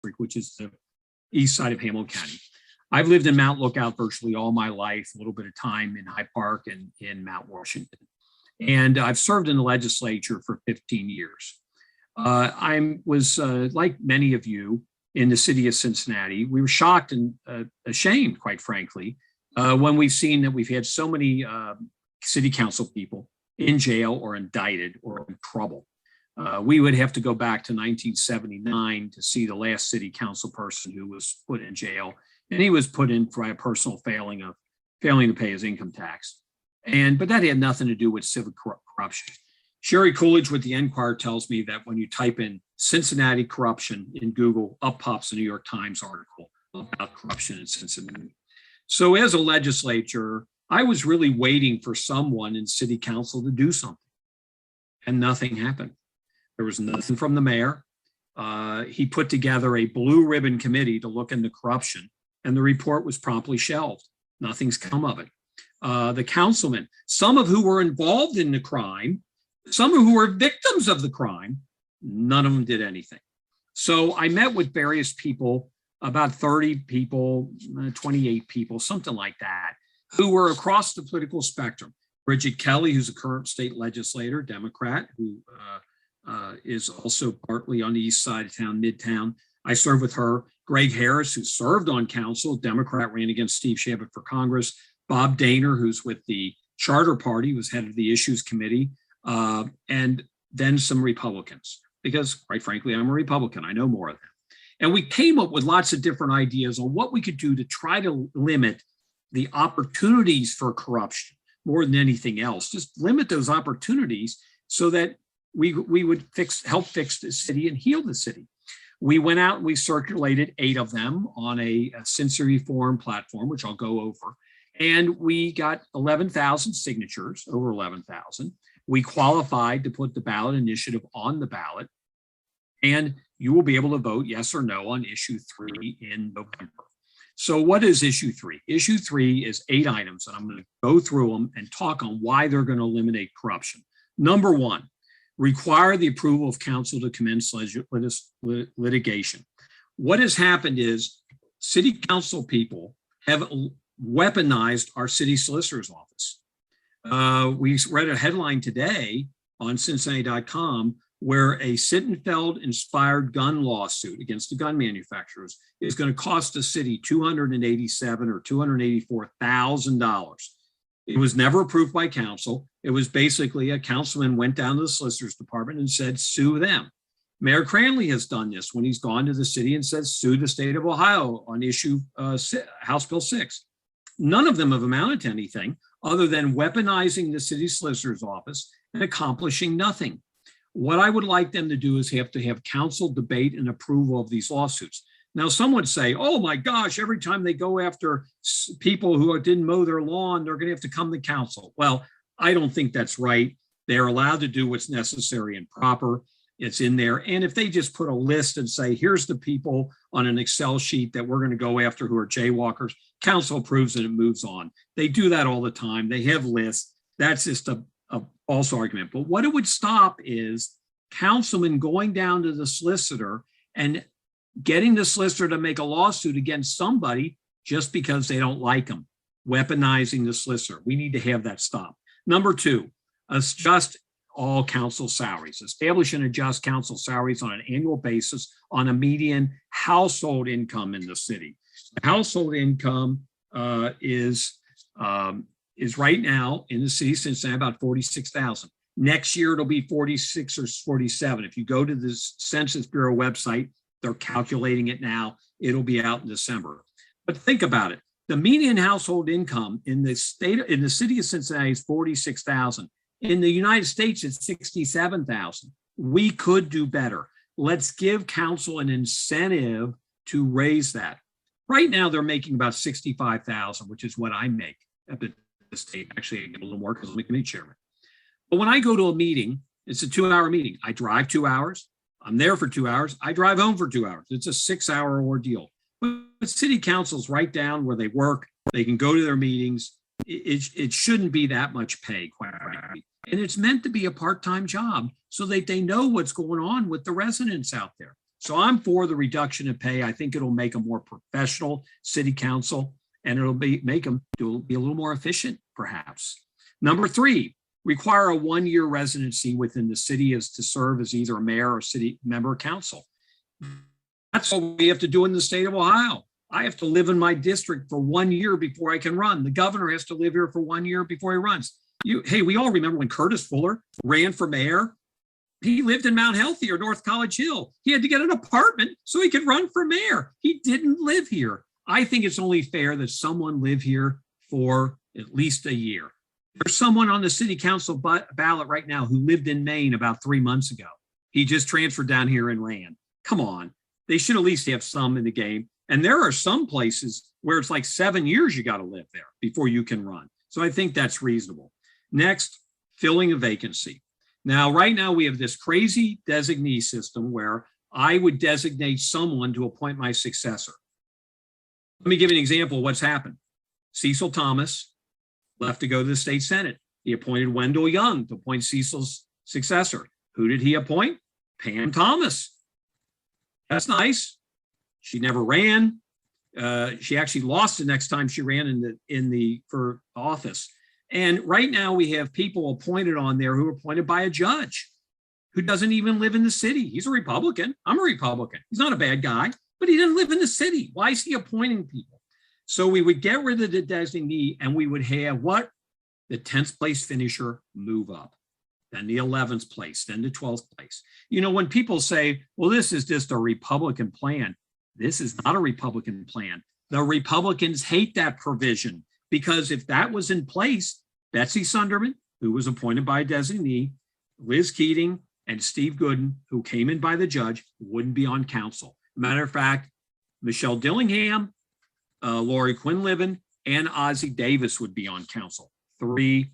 district, which is the east side of Hamilton County. I've lived in Mount Lookout virtually all my life, a little bit of time in Hyde Park and in Mount Washington. And I've served in the legislature for 15 years. I was, like many of you, in the city of Cincinnati. We were shocked and ashamed, quite frankly, when we've seen that we've had so many city council people in jail or indicted or in trouble. We would have to go back to 1979 to see the last city council person who was put in jail. And he was put in for a personal failing to pay his income tax. But that had nothing to do with civic corruption. Sherry Coolidge with the Enquirer tells me that when you type in Cincinnati corruption in Google, up pops a New York Times article about corruption in Cincinnati. So as a legislator, I was really waiting for someone in city council to do something, and nothing happened. There was nothing from the mayor. He put together a blue ribbon committee to look into corruption, and the report was promptly shelved. Nothing's come of it. The councilmen, some of who were involved in the crime, some who were victims of the crime, none of them did anything. So I met with various people, about 30 people, 28 people, something like that, who were across the political spectrum. Bridget Kelly, who's a current state legislator, Democrat, who is also partly on the east side of town, Midtown. I served with her. Greg Harris, who served on council, Democrat, ran against Steve Chabot for Congress. Bob Daner, who's with the Charter Party, was head of the Issues Committee, and then some Republicans, because quite frankly, I'm a Republican. I know more of them. And we came up with lots of different ideas on what we could do to try to limit the opportunities for corruption more than anything else. Just limit those opportunities so that we would help fix the city and heal the city. We went out and we circulated 8 of them on a Cincy Reform platform, which I'll go over. And we got 11,000 signatures, over 11,000. We qualified to put the ballot initiative on the ballot. And you will be able to vote yes or no on issue 3 in November. So what is issue 3? Issue 3 is 8 items, and I'm going to go through them and talk on why they're going to eliminate corruption. Number 1, require the approval of council to commence litigation. What has happened is city council people have weaponized our city solicitor's office. We read a headline today on Cincinnati.com where a Sittenfeld-inspired gun lawsuit against the gun manufacturers is going to cost the city $287,000 or $284,000. It was never approved by council. It was basically a councilman went down to the solicitor's department and said, sue them. Mayor Cranley has done this when he's gone to the city and said, sue the state of Ohio on issue House Bill 6. None of them have amounted to anything other than weaponizing the city solicitor's office and accomplishing nothing. What I would like them to do is have to have council debate and approval of these lawsuits. Now, some would say, oh my gosh, every time they go after people who didn't mow their lawn, they're going to have to come to council. Well, I don't think that's right. They're allowed to do what's necessary and proper. It's in there. And if they just put a list and say, here's the people on an Excel sheet that we're going to go after who are jaywalkers, council approves and it moves on. They do that all the time. They have lists. That's just a false argument. But what it would stop is councilmen going down to the solicitor and getting the solicitor to make a lawsuit against somebody just because they don't like them, weaponizing the solicitor. We need to have that stop. Number 2, adjust all council salaries. Establish and adjust council salaries on an annual basis on a median household income in the city. The household income is right now in the city of Cincinnati about $46,000. Next year it'll be 46 or 47. If you go to the Census Bureau website, they're calculating it now. It'll be out in December. But think about it. The median household income in the city of Cincinnati is $46,000. In the United States, it's $67,000. We could do better. Let's give council an incentive to raise that. Right now, they're making about $65,000, which is what I make at the state. Actually, I get a little more because I'm a committee chairman. But when I go to a meeting, it's a 2-hour meeting. I drive 2 hours. I'm there for 2 hours. I drive home for 2 hours. It's a 6-hour ordeal. But city council's right down where they work. They can go to their meetings. It shouldn't be that much pay, quite frankly. And it's meant to be a part-time job so that they know what's going on with the residents out there. So I'm for the reduction in pay. I think it'll make a more professional city council, and it'll make them be a little more efficient, perhaps. Number 3, require a 1-year residency within the city as to serve as either a mayor or city member of council. That's what we have to do in the state of Ohio. I have to live in my district for 1 year before I can run. The governor has to live here for 1 year before he runs. Hey, we all remember when Curtis Fuller ran for mayor. He lived in Mount Healthy or North College Hill. He had to get an apartment so he could run for mayor. He didn't live here. I think it's only fair that someone live here for at least a year. There's someone on the city council ballot right now who lived in Maine about 3 months ago. He just transferred down here and ran. Come on. They should at least have some in the game. And there are some places where it's like 7 years you got to live there before you can run. So I think that's reasonable. Next, filling a vacancy. Now, right now we have this crazy designee system where I would designate someone to appoint my successor. Let me give you an example of what's happened. Cecil Thomas left to go to the state Senate. He appointed Wendell Young to appoint Cecil's successor. Who did he appoint? Pam Thomas. That's nice. She never ran. She actually lost the next time she ran for office. And right now we have people appointed on there who are appointed by a judge who doesn't even live in the city. He's a Republican. I'm a Republican. He's not a bad guy, but he didn't live in the city. Why is he appointing people? So we would get rid of the designee and we would have what? The 10th place finisher move up, then the 11th place, then the 12th place. You know, when people say, well, this is just a Republican plan, this is not a Republican plan. The Republicans hate that provision because if that was in place, Betsy Sunderman, who was appointed by a designee, Liz Keating, and Steve Gooden, who came in by the judge, wouldn't be on council. Matter of fact, Michelle Dillingham, Lori Quinlivan, and Ozzie Davis would be on council. 3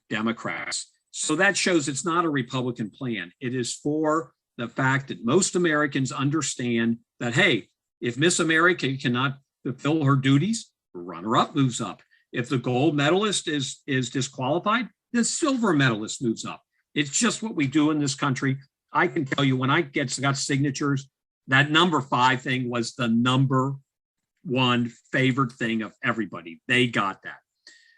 Democrats. So that shows it's not a Republican plan. It is for the fact that most Americans understand that, hey, if Miss America cannot fulfill her duties, the runner-up moves up. If the gold medalist is disqualified, the silver medalist moves up. It's just what we do in this country. I can tell you when I got signatures, that number 5 thing was the number 1 favorite thing of everybody. They got that.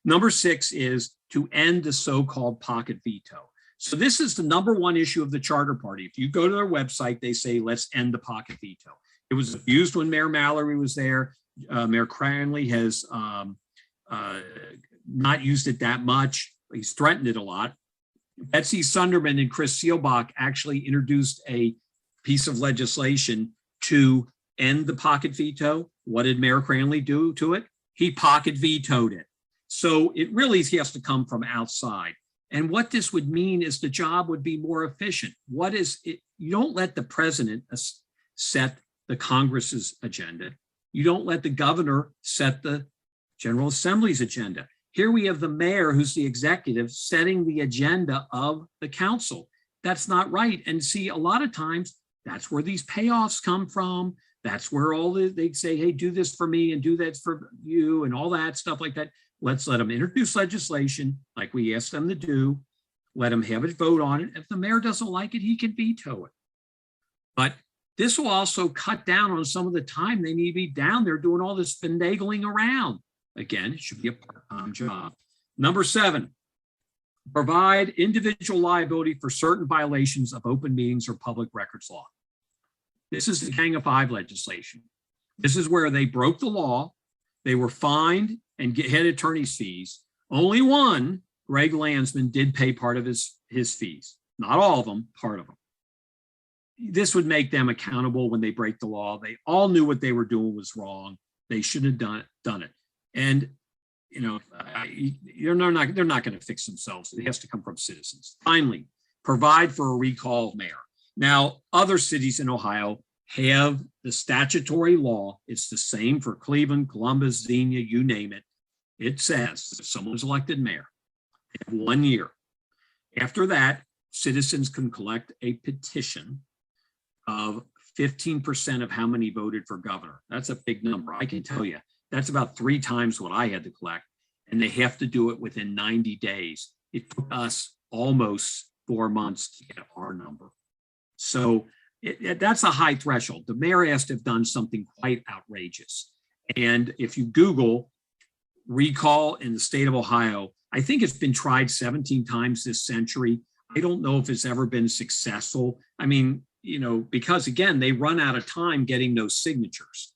Number 6 is to end the so-called pocket veto. So this is the number 1 issue of the Charter Party. If you go to their website, they say, let's end the pocket veto. It was abused when Mayor Mallory was there. Mayor Cranley has not used it that much. He's threatened it a lot. Betsy Sunderman and Chris Seelbach actually introduced a piece of legislation to end the pocket veto. What did Mayor Cranley do to it? He pocket vetoed it. So it really has to come from outside. And what this would mean is the job would be more efficient. What is it? You don't let the president set the Congress's agenda. You don't let the governor set the General Assembly's agenda. Here we have the mayor, who's the executive, setting the agenda of the council. That's not right. And see, a lot of times that's where these payoffs come from. That's where they say, hey, do this for me and do that for you and all that stuff like that. Let's let them introduce legislation like we asked them to do. Let them have it vote on it. If the mayor doesn't like it, he can veto it. But this will also cut down on some of the time they need to be down there doing all this finagling around. Again, it should be a part-time job. Number 7, provide individual liability for certain violations of open meetings or public records law. This is the Gang of 5 legislation. This is where they broke the law. They were fined and had attorney's fees. Only one, Greg Landsman, did pay part of his fees. Not all of them, part of them. This would make them accountable when they break the law. They all knew what they were doing was wrong. They should have done it. And you know, they're not going to fix themselves. It has to come from citizens. Finally, provide for a recall of mayor. Now, other cities in Ohio have the statutory law. It's the same for Cleveland, Columbus, Xenia, you name it. It says if someone's elected mayor, they have 1 year. After that, citizens can collect a petition of 15% of how many voted for governor. That's a big number. I can tell you. That's about 3 times what I had to collect, and they have to do it within 90 days. It took us almost 4 months to get our number. So that's a high threshold. The mayor has to have done something quite outrageous. And if you Google recall in the state of Ohio, I think it's been tried 17 times this century. I don't know if it's ever been successful. I mean, because again, they run out of time getting those signatures.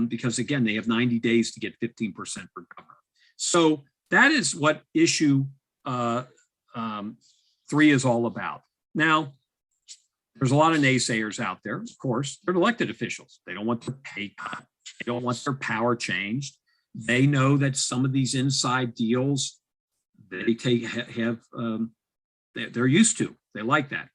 Because again, they have 90 days to get 15% for governor. So that is what issue 3 is all about. Now, there's a lot of naysayers out there, of course. They're elected officials. They don't want their pay cut. They don't want their power changed. They know that some of these inside deals they're used to. They like that.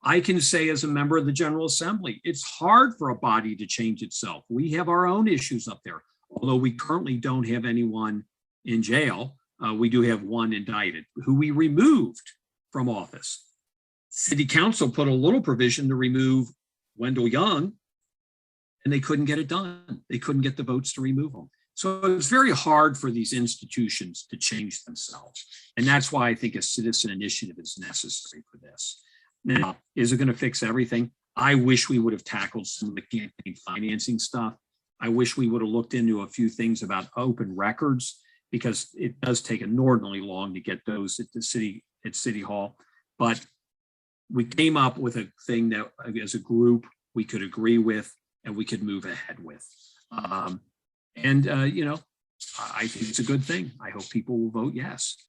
I can say as a member of the General Assembly, it's hard for a body to change itself. We have our own issues up there. Although we currently don't have anyone in jail, we do have one indicted who we removed from office. City Council put a little provision to remove Wendell Young, and they couldn't get it done. They couldn't get the votes to remove him. So it's very hard for these institutions to change themselves. And that's why I think a citizen initiative is necessary for this. Now, is it going to fix everything? I wish we would have tackled some of the campaign financing stuff. I wish we would have looked into a few things about open records, because it does take inordinately long to get those at City Hall. But we came up with a thing that as a group we could agree with and we could move ahead with. I think it's a good thing. I hope people will vote yes.